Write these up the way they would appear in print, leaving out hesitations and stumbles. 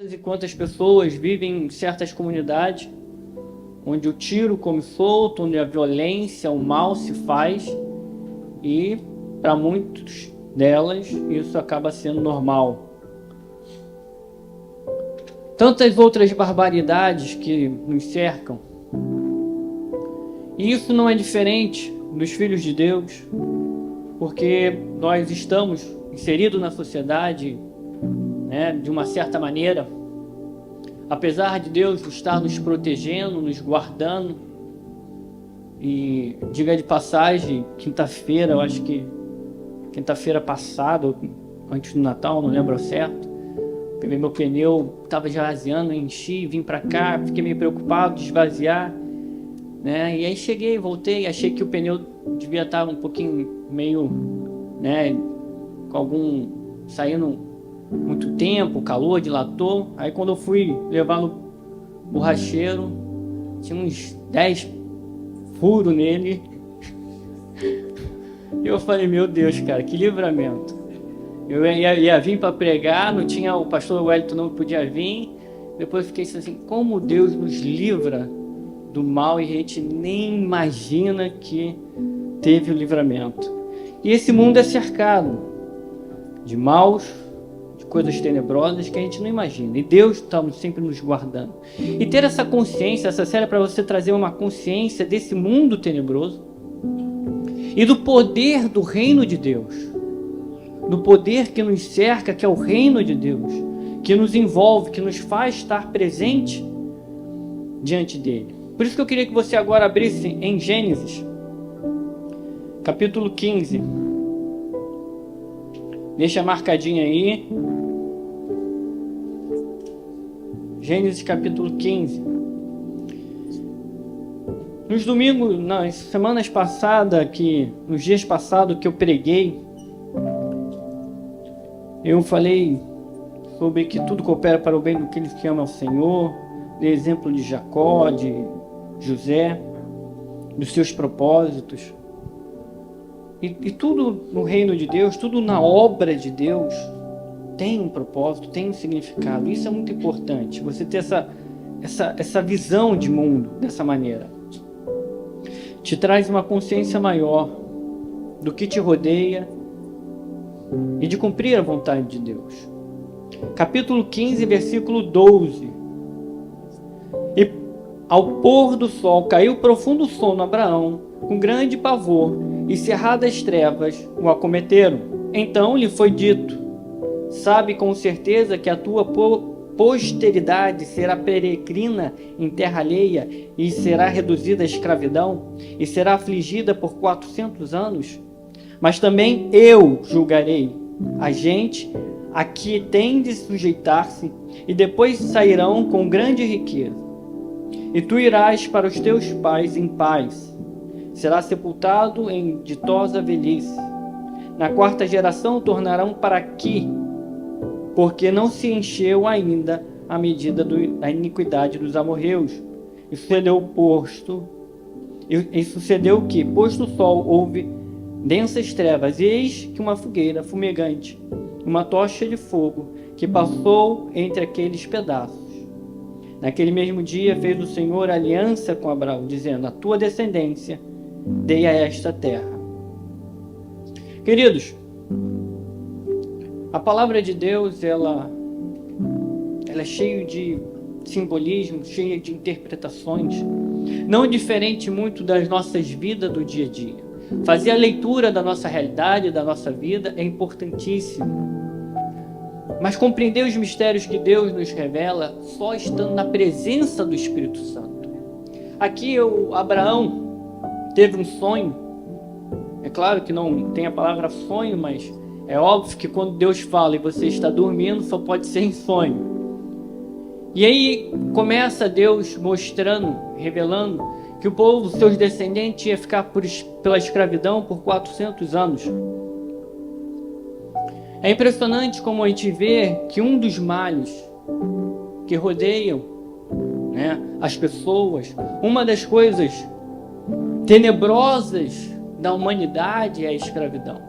E quantas pessoas vivem em certas comunidades onde o tiro come solto, onde a violência, o mal se faz, e para muitos delas isso acaba sendo normal. Tantas outras barbaridades que nos cercam. E isso não é diferente dos filhos de Deus, porque nós estamos inseridos na sociedade, de uma certa maneira, apesar de Deus estar nos protegendo, nos guardando. E diga de passagem, quinta-feira, eu acho que quinta-feira passada, antes do Natal, não lembro ao certo, peguei meu pneu, estava esvaziando, enchi, vim para cá, fiquei meio preocupado de esvaziar, e aí cheguei, voltei, achei que o pneu devia estar um pouquinho meio, com algum, saindo muito tempo, o calor dilatou. Aí quando eu fui levar no borracheiro, tinha uns 10 furos nele. E eu falei, meu Deus, cara, que livramento. Eu ia vir para pregar, não tinha, o pastor Wellington não podia vir. Depois eu fiquei assim, como Deus nos livra do mal, e a gente nem imagina que teve o livramento. E esse mundo é cercado de maus, de coisas tenebrosas que a gente não imagina. E Deus está sempre nos guardando. E ter essa consciência, essa série é para você trazer uma consciência desse mundo tenebroso e do poder do reino de Deus. Do poder que nos cerca, que é o reino de Deus, que nos envolve, que nos faz estar presente diante dele. Por isso que eu queria que você agora abrisse em Gênesis, capítulo 15. Deixa marcadinho aí. Gênesis capítulo 15. Nos domingos, nas semanas passadas, nos dias passados que eu preguei, eu falei sobre que tudo coopera para o bem do que eles que amam ao Senhor, de exemplo de Jacó, de José, dos seus propósitos. E tudo no reino de Deus, tudo na obra de Deus, tem um propósito, tem um significado. Isso é muito importante, você ter essa visão de mundo dessa maneira. Te traz uma consciência maior do que te rodeia e de cumprir a vontade de Deus. Capítulo 15, versículo 12. E ao pôr do sol caiu profundo sono Abraão, com grande pavor, e cerradas trevas o acometeram. Então lhe foi dito: sabe com certeza que a tua posteridade será peregrina em terra alheia, e será reduzida à escravidão, e será afligida por 400 anos? Mas também eu julgarei a gente a que tem de sujeitar-se, e depois sairão com grande riqueza. E tu irás para os teus pais em paz. Será sepultado em ditosa velhice. Na 4ª geração tornarão para aqui, porque não se encheu ainda a medida da iniquidade dos amorreus. E sucedeu que, posto o sol, houve densas trevas, e eis que uma fogueira fumegante, uma tocha de fogo, que passou entre aqueles pedaços. Naquele mesmo dia fez o Senhor aliança com Abraão, dizendo: a tua descendência dei a esta terra. Queridos, a palavra de Deus, ela é cheia de simbolismo, cheia de interpretações, não diferente muito das nossas vidas do dia a dia. Fazer a leitura da nossa realidade, da nossa vida, é importantíssimo. Mas compreender os mistérios que Deus nos revela só estando na presença do Espírito Santo. Aqui Abraão teve um sonho. É claro que não tem a palavra sonho, mas é óbvio que quando Deus fala e você está dormindo, só pode ser em sonho. E aí começa Deus mostrando, revelando que o povo, seus descendentes, ia ficar pela escravidão por 400 anos. É impressionante como a gente vê que um dos males que rodeiam as pessoas, uma das coisas tenebrosas da humanidade é a escravidão.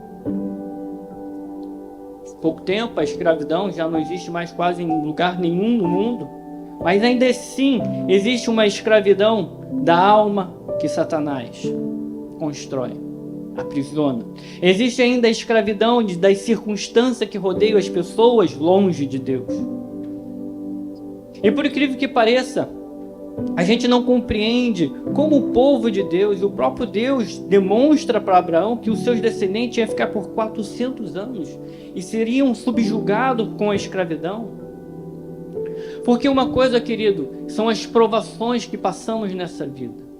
pouco tempo a escravidão já não existe mais quase em lugar nenhum no mundo, mas ainda assim existe uma escravidão da alma que Satanás constrói, aprisiona. Existe ainda a escravidão das circunstâncias que rodeiam as pessoas longe de Deus. E por incrível que pareça, a gente não compreende como o povo de Deus, o próprio Deus, demonstra para Abraão que os seus descendentes iam ficar por 400 anos e seriam subjugados com a escravidão. Porque uma coisa, querido, são as provações que passamos nessa vida.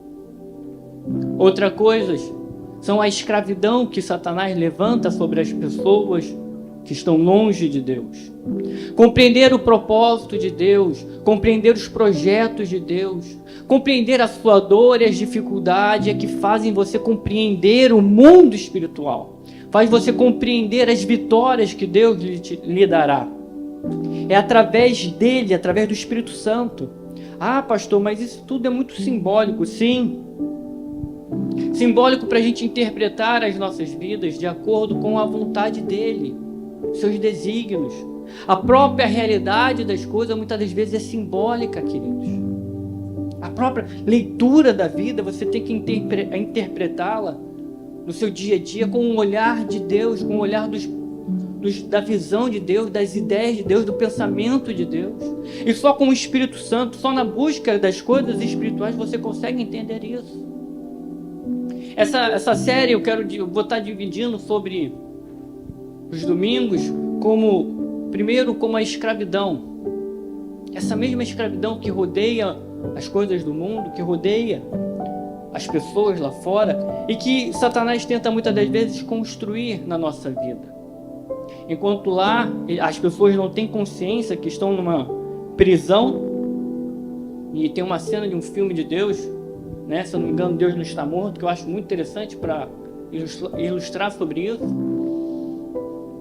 Outra coisa são a escravidão que Satanás levanta sobre as pessoas que estão longe de Deus. Compreender o propósito de Deus, compreender os projetos de Deus, compreender a sua dor e as dificuldades é que fazem você compreender o mundo espiritual. Faz você compreender as vitórias que Deus lhe dará. É através dele, através do Espírito Santo. Ah, pastor, mas isso tudo é muito simbólico. Sim. Simbólico para a gente interpretar as nossas vidas de acordo com a vontade dele, seus desígnios. A própria realidade das coisas muitas das vezes é simbólica, queridos. A própria leitura da vida você tem que interpretá-la no seu dia a dia com o olhar de Deus, com o olhar da visão de Deus, das ideias de Deus, do pensamento de Deus. E só com o Espírito Santo, só na busca das coisas espirituais você consegue entender isso. Essa série eu vou estar dividindo sobre os domingos primeiro como a escravidão. Essa mesma escravidão que rodeia as coisas do mundo, que rodeia as pessoas lá fora e que Satanás tenta muitas das vezes construir na nossa vida. Enquanto lá as pessoas não têm consciência que estão numa prisão, e tem uma cena de um filme de Deus, né? Se eu não me engano, Deus não está morto, que eu acho muito interessante para ilustrar sobre isso,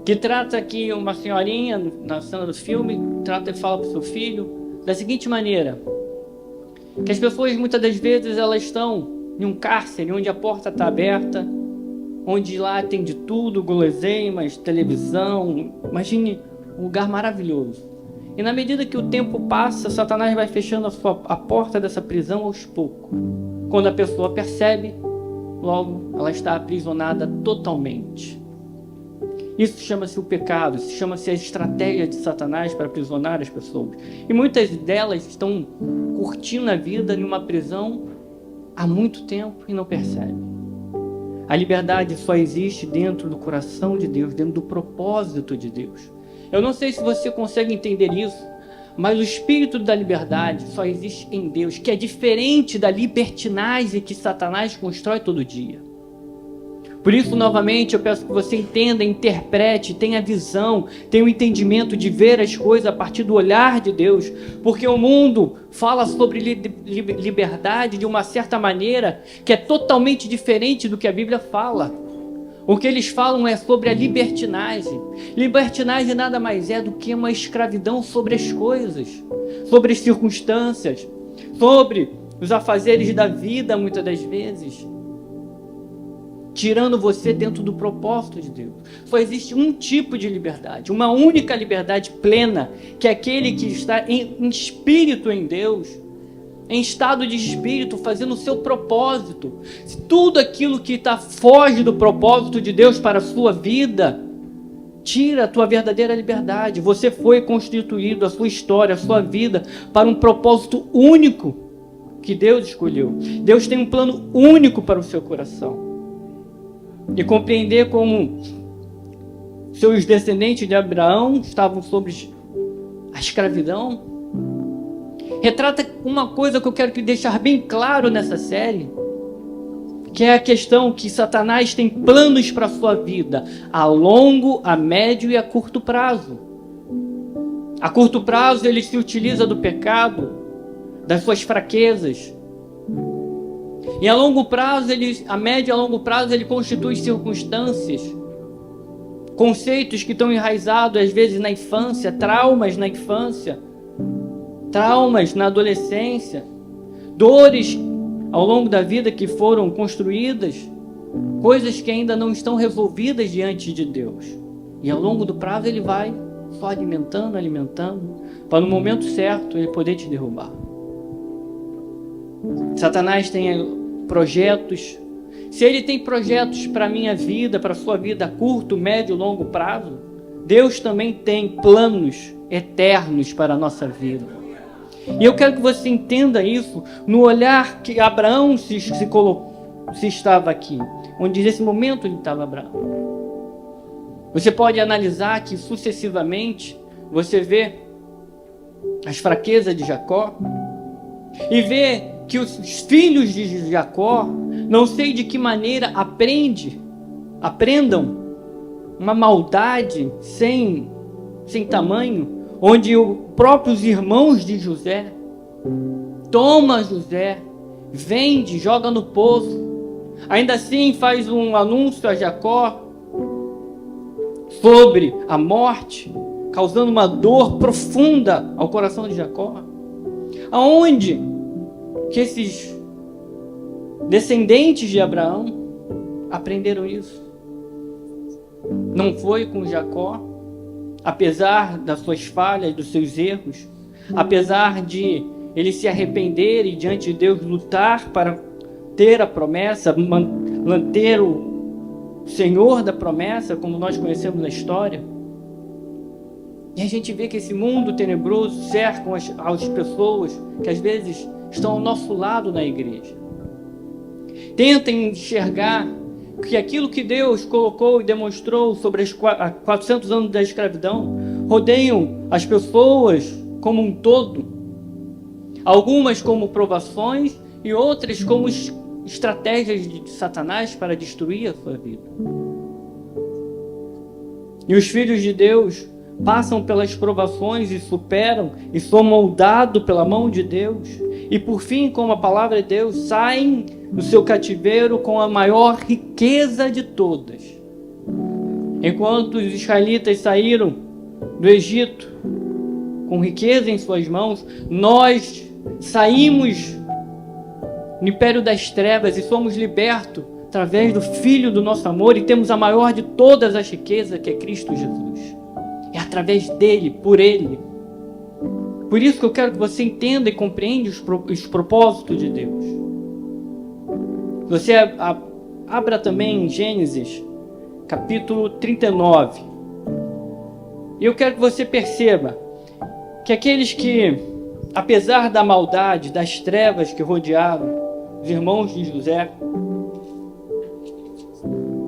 que trata aqui uma senhorinha na cena do filme, trata e fala para o seu filho da seguinte maneira, que as pessoas muitas das vezes elas estão em um cárcere onde a porta está aberta, onde lá tem de tudo, guloseimas, televisão, imagine um lugar maravilhoso. E na medida que o tempo passa, Satanás vai fechando a porta dessa prisão aos poucos. Quando a pessoa percebe, logo ela está aprisionada totalmente. Isso chama-se o pecado, isso chama-se a estratégia de Satanás para aprisionar as pessoas. E muitas delas estão curtindo a vida em uma prisão há muito tempo e não percebem. A liberdade só existe dentro do coração de Deus, dentro do propósito de Deus. Eu não sei se você consegue entender isso, mas o espírito da liberdade só existe em Deus, que é diferente da libertinagem que Satanás constrói todo dia. Por isso, novamente, eu peço que você entenda, interprete, tenha visão, tenha o entendimento de ver as coisas a partir do olhar de Deus, porque o mundo fala sobre liberdade de uma certa maneira que é totalmente diferente do que a Bíblia fala. O que eles falam é sobre a libertinagem. Libertinagem nada mais é do que uma escravidão sobre as coisas, sobre as circunstâncias, sobre os afazeres da vida, muitas das vezes, tirando você dentro do propósito de Deus. Só existe um tipo de liberdade, uma única liberdade plena, que é aquele que está em espírito em Deus, em estado de espírito, fazendo o seu propósito. Se tudo aquilo que foge do propósito de Deus para a sua vida, tira a tua verdadeira liberdade. Você foi constituído, a sua história, a sua vida, para um propósito único que Deus escolheu. Deus tem um plano único para o seu coração. E compreender como seus descendentes de Abraão estavam sob a escravidão, retrata uma coisa que eu quero deixar bem claro nessa série, que é a questão que Satanás tem planos para a sua vida, a longo, a médio e a curto prazo. A curto prazo ele se utiliza do pecado, das suas fraquezas. E a longo prazo, a médio e a longo prazo, ele constitui circunstâncias, conceitos que estão enraizados às vezes na infância, traumas na infância, traumas na adolescência, dores ao longo da vida que foram construídas, coisas que ainda não estão resolvidas diante de Deus. E ao longo do prazo ele vai só alimentando, para no momento certo ele poder te derrubar. Satanás tem projetos. Se ele tem projetos para a minha vida, para a sua vida, a curto, médio, longo prazo, Deus também tem planos eternos para a nossa vida. E eu quero que você entenda isso no olhar que Abraão se estava aqui, onde nesse momento ele estava Abraão. Você pode analisar que sucessivamente você vê as fraquezas de Jacó e vê que os filhos de Jacó, não sei de que maneira aprendam uma maldade sem tamanho, onde os próprios irmãos de José toma José, vende, joga no poço, ainda assim faz um anúncio a Jacó sobre a morte, causando uma dor profunda ao coração de Jacó. Aonde que esses descendentes de Abraão aprenderam isso? Não foi com Jacó, apesar das suas falhas, dos seus erros, apesar de ele se arrepender e diante de Deus lutar para ter a promessa, manter o Senhor da promessa, como nós conhecemos na história. E a gente vê que esse mundo tenebroso cerca as pessoas que às vezes estão ao nosso lado na igreja. Tentem enxergar que aquilo que Deus colocou e demonstrou sobre os 400 anos da escravidão rodeiam as pessoas como um todo, algumas como provações e outras como estratégias de Satanás para destruir a sua vida. E os filhos de Deus passam pelas provações e superam e são moldados pela mão de Deus. E por fim, como a palavra de Deus, saem do seu cativeiro com a maior riqueza de todas. Enquanto os israelitas saíram do Egito com riqueza em suas mãos, nós saímos no império das trevas e somos libertos através do Filho do nosso amor e temos a maior de todas as riquezas, que é Cristo Jesus. É através dele, por ele. Por isso que eu quero que você entenda e compreenda os propósitos de Deus. Você abra também em Gênesis, capítulo 39. E eu quero que você perceba que aqueles que, apesar da maldade, das trevas que rodearam os irmãos de José,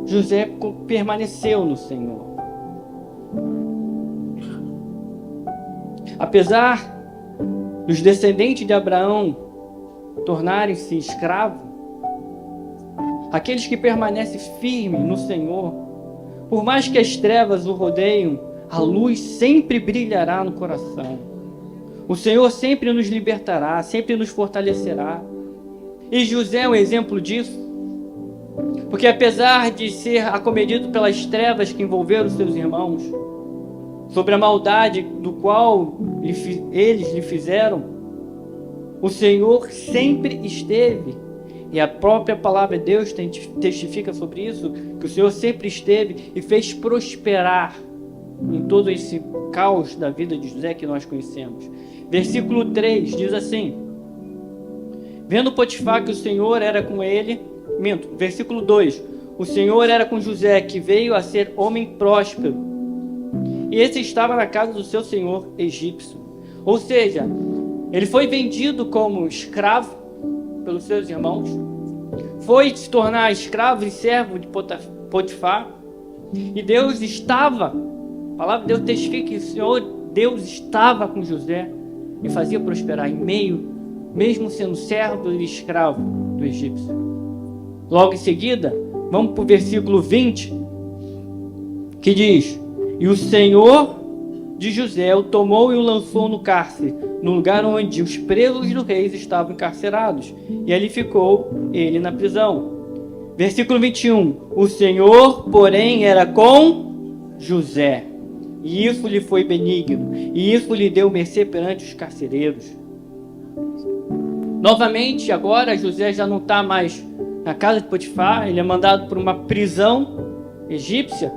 José permaneceu no Senhor. Apesar dos descendentes de Abraão tornarem-se escravos, aqueles que permanecem firmes no Senhor, por mais que as trevas o rodeiam, a luz sempre brilhará no coração. O Senhor sempre nos libertará, sempre nos fortalecerá. E José é um exemplo disso, porque apesar de ser acometido pelas trevas que envolveram seus irmãos, sobre a maldade do qual eles lhe fizeram, o Senhor sempre esteve. E a própria palavra de Deus testifica sobre isso, que o Senhor sempre esteve e fez prosperar em todo esse caos da vida de José que nós conhecemos. Versículo 3 diz assim: vendo Potifar que o Senhor era com ele, versículo 2, o Senhor era com José, que veio a ser homem próspero, e esse estava na casa do seu senhor egípcio. Ou seja, ele foi vendido como escravo pelos seus irmãos, foi se tornar escravo e servo de Potifar, e Deus estava, a palavra de Deus testifica que o Senhor Deus estava com José e fazia prosperar em meio, mesmo sendo servo e escravo do egípcio. Logo em seguida, vamos para o versículo 20, que diz: e o Senhor de José o tomou e o lançou no cárcere, no lugar onde os presos do rei estavam encarcerados, e ali ficou ele na prisão. Versículo 21, o Senhor, porém, era com José, e isso lhe foi benigno, e isso lhe deu mercê perante os carcereiros. Novamente, agora José já não está mais na casa de Potifar, ele é mandado para uma prisão egípcia,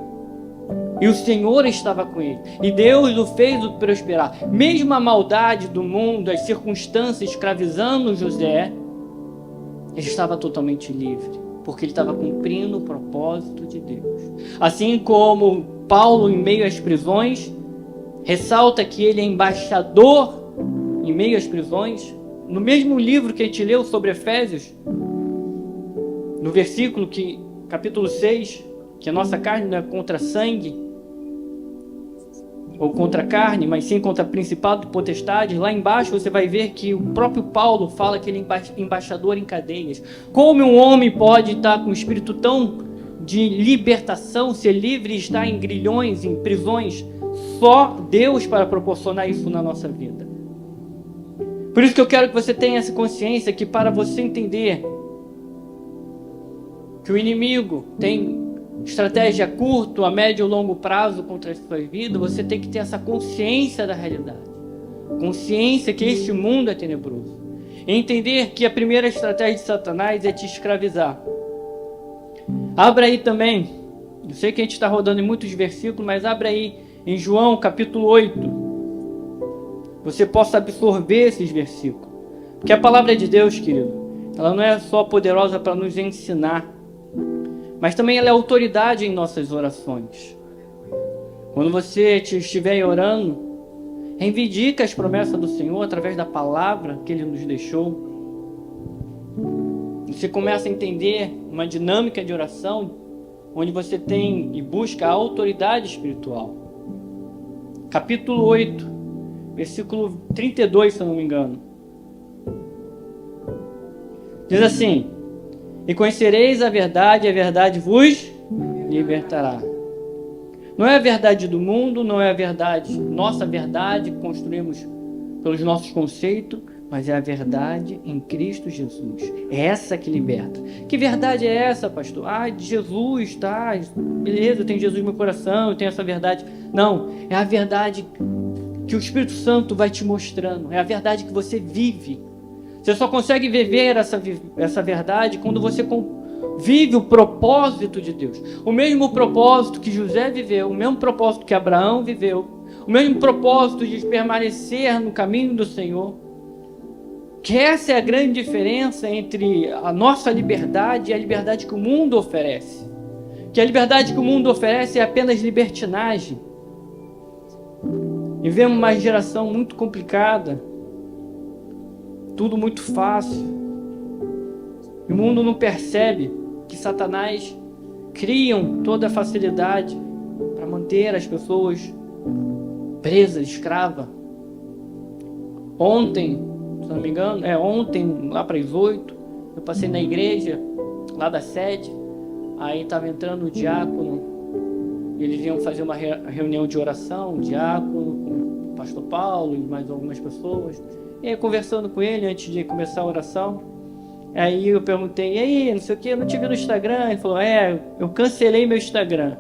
E o Senhor estava com ele. E Deus o fez prosperar. Mesmo a maldade do mundo, as circunstâncias escravizando José, ele estava totalmente livre. Porque ele estava cumprindo o propósito de Deus. Assim como Paulo, em meio às prisões, ressalta que ele é embaixador em meio às prisões. No mesmo livro que a gente leu sobre Efésios, no versículo capítulo 6, que a nossa carne não é contra sangue ou contra carne, mas sim contra principado e potestades. Lá embaixo você vai ver que o próprio Paulo fala que ele é embaixador em cadeias. Como um homem pode estar com um espírito tão de libertação, ser livre e estar em grilhões, em prisões? Só Deus para proporcionar isso na nossa vida. Por isso que eu quero que você tenha essa consciência que, para você entender que o inimigo tem estratégia a curto, a médio e longo prazo contra a sua vida, você tem que ter essa consciência da realidade. Consciência que este mundo é tenebroso. E entender que a primeira estratégia de Satanás é te escravizar. Abra aí também, eu sei que a gente está rodando em muitos versículos, mas abra aí em João capítulo 8. Você possa absorver esses versículos. Porque a palavra de Deus, querido, ela não é só poderosa para nos ensinar, mas também ela é autoridade em nossas orações. Quando você estiver orando, reivindica as promessas do Senhor através da palavra que Ele nos deixou. Você começa a entender uma dinâmica de oração onde você tem e busca a autoridade espiritual. Capítulo 8, versículo 32, se eu não me engano. Diz assim: e conhecereis a verdade vos libertará. Não é a verdade do mundo, não é a verdade, nossa verdade que construímos pelos nossos conceitos, mas é a verdade em Cristo Jesus. É essa que liberta. Que verdade é essa, pastor? Ah, de Jesus, tá? Beleza, eu tenho Jesus no meu coração, eu tenho essa verdade. Não, é a verdade que o Espírito Santo vai te mostrando. É a verdade que você vive. Você só consegue viver essa verdade quando você vive o propósito de Deus. O mesmo propósito que José viveu, o mesmo propósito que Abraão viveu, o mesmo propósito de permanecer no caminho do Senhor. Que essa é a grande diferença entre a nossa liberdade e a liberdade que o mundo oferece. Que a liberdade que o mundo oferece é apenas libertinagem. Vivemos uma geração muito complicada. Tudo muito fácil. E o mundo não percebe que Satanás cria toda a facilidade para manter as pessoas presas, escravas. Ontem, se não me engano, ontem, lá para as 8, eu passei na igreja, lá da sede, aí estava entrando o diácono, eles iam fazer uma reunião de oração, o diácono, com o pastor Paulo e mais algumas pessoas, e aí conversando com ele antes de começar a oração, aí eu perguntei, e aí, não sei o que, eu não te vi no Instagram, ele falou, eu cancelei meu Instagram.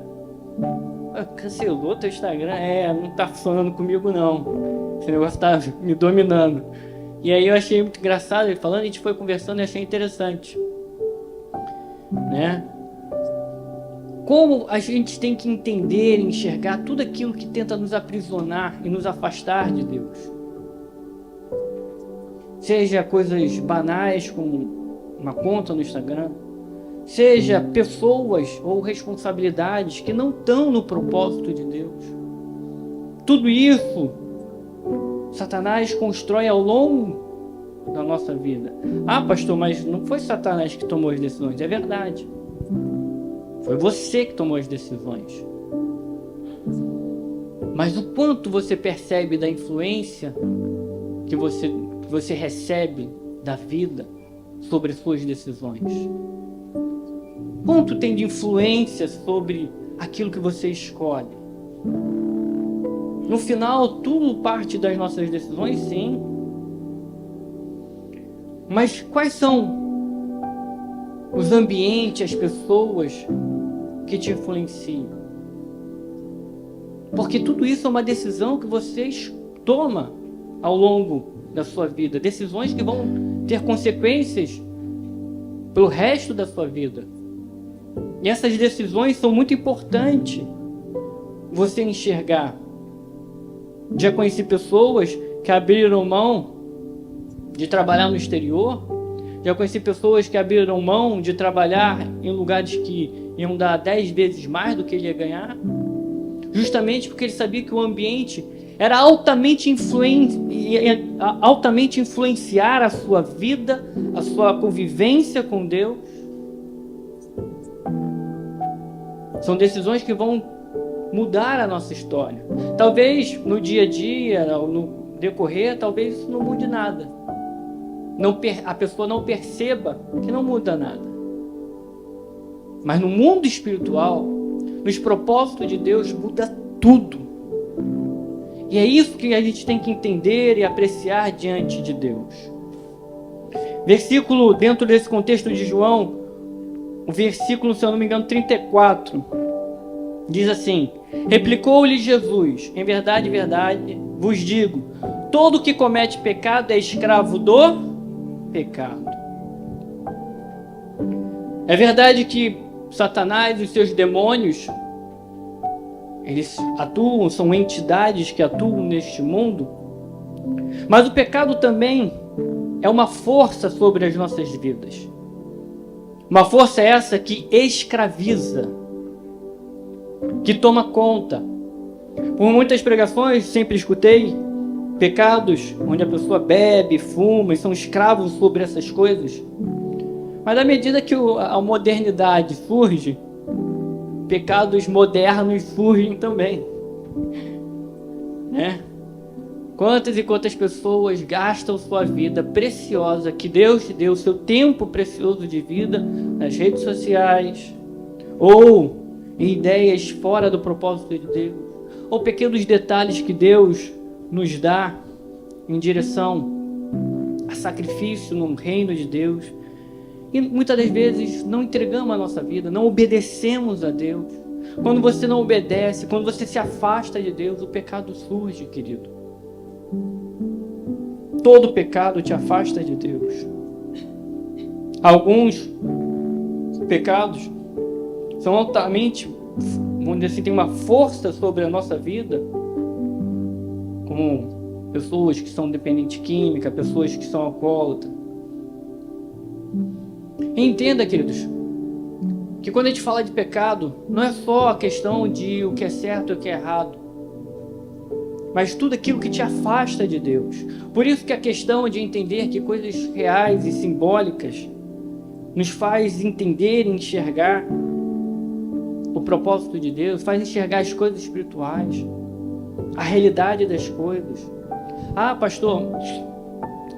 Cancelou teu Instagram? Não tá funcionando comigo não, esse negócio tá me dominando. E aí eu achei muito engraçado ele falando, a gente foi conversando e achei interessante, né? Como a gente tem que entender e enxergar tudo aquilo que tenta nos aprisionar e nos afastar de Deus. Seja coisas banais como uma conta no Instagram, seja pessoas ou responsabilidades que não estão no propósito de Deus. Tudo isso Satanás constrói ao longo da nossa vida. Ah, pastor, mas não foi Satanás que tomou as decisões. É verdade. Foi você que tomou as decisões. Mas o quanto você percebe da influência que você recebe da vida sobre suas decisões? Quanto tem de influência sobre aquilo que você escolhe? No final, tudo parte das nossas decisões, sim. Mas quais são os ambientes, as pessoas que te influenciam? Porque tudo isso é uma decisão que você toma ao longo da sua vida. Decisões que vão ter consequências pelo resto da sua vida. E essas decisões são muito importantes. você enxergar. Já conheci pessoas que abriram mão de trabalhar no exterior. Já conheci pessoas que abriram mão de trabalhar em lugares que iam dar 10 vezes mais do que ele ia ganhar, justamente porque ele sabia que o ambiente era altamente influenciar a sua vida, a sua convivência com Deus. São decisões que vão mudar a nossa história. Talvez no dia a dia, no decorrer, talvez isso não mude nada. A pessoa não perceba que não muda nada. Mas no mundo espiritual, nos propósitos de Deus, muda tudo. E é isso que a gente tem que entender e apreciar diante de Deus. Versículo, dentro desse contexto de João, o versículo, se eu não me engano, 34, diz assim: replicou-lhe Jesus, em verdade, vos digo, todo que comete pecado é escravo do pecado. É verdade que Satanás e os seus demônios, eles atuam, são entidades que atuam neste mundo, mas o pecado também é uma força sobre as nossas vidas. Uma força essa que escraviza, que toma conta. Por muitas pregações sempre escutei pecados onde a pessoa bebe, fuma e são escravos sobre essas coisas. Mas à medida que a modernidade surge, pecados modernos surgem também, né? Quantas e quantas pessoas gastam sua vida preciosa, que Deus te deu, seu tempo precioso de vida, nas redes sociais, ou em ideias fora do propósito de Deus, ou pequenos detalhes que Deus nos dá em direção a sacrifício no reino de Deus. E muitas das vezes não entregamos a nossa vida, não obedecemos a Deus. Quando você não obedece, quando você se afasta de Deus, o pecado surge, querido. Todo pecado te afasta de Deus. Alguns pecados são altamente, vamos dizer assim, tem uma força sobre a nossa vida, como pessoas que são dependentes química, pessoas que são alcoólatras. Entenda, queridos, que quando a gente fala de pecado, não é só a questão de o que é certo e o que é errado, mas tudo aquilo que te afasta de Deus. Por isso que a questão de entender que coisas reais e simbólicas nos faz entender e enxergar o propósito de Deus, faz enxergar as coisas espirituais, a realidade das coisas. Ah, pastor,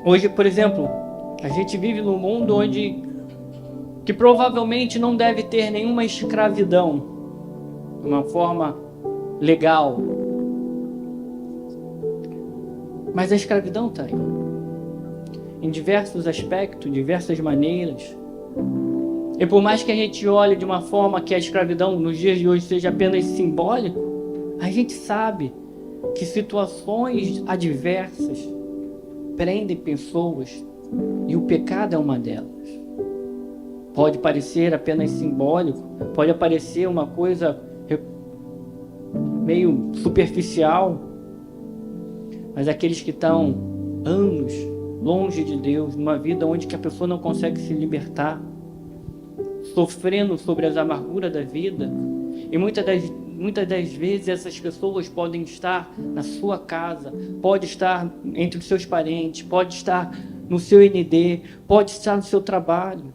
hoje, por exemplo, a gente vive num mundo onde que provavelmente não deve ter nenhuma escravidão, de uma forma legal. Mas a escravidão está aí, em diversos aspectos, diversas maneiras. E por mais que a gente olhe de uma forma que a escravidão nos dias de hoje seja apenas simbólico, a gente sabe que situações adversas prendem pessoas e o pecado é uma delas. Pode parecer apenas simbólico, pode parecer uma coisa meio superficial, mas aqueles que estão anos longe de Deus, numa vida onde que a pessoa não consegue se libertar, sofrendo sobre as amarguras da vida, e muitas das vezes essas pessoas podem estar na sua casa, pode estar entre os seus parentes, pode estar no seu ND, pode estar no seu trabalho.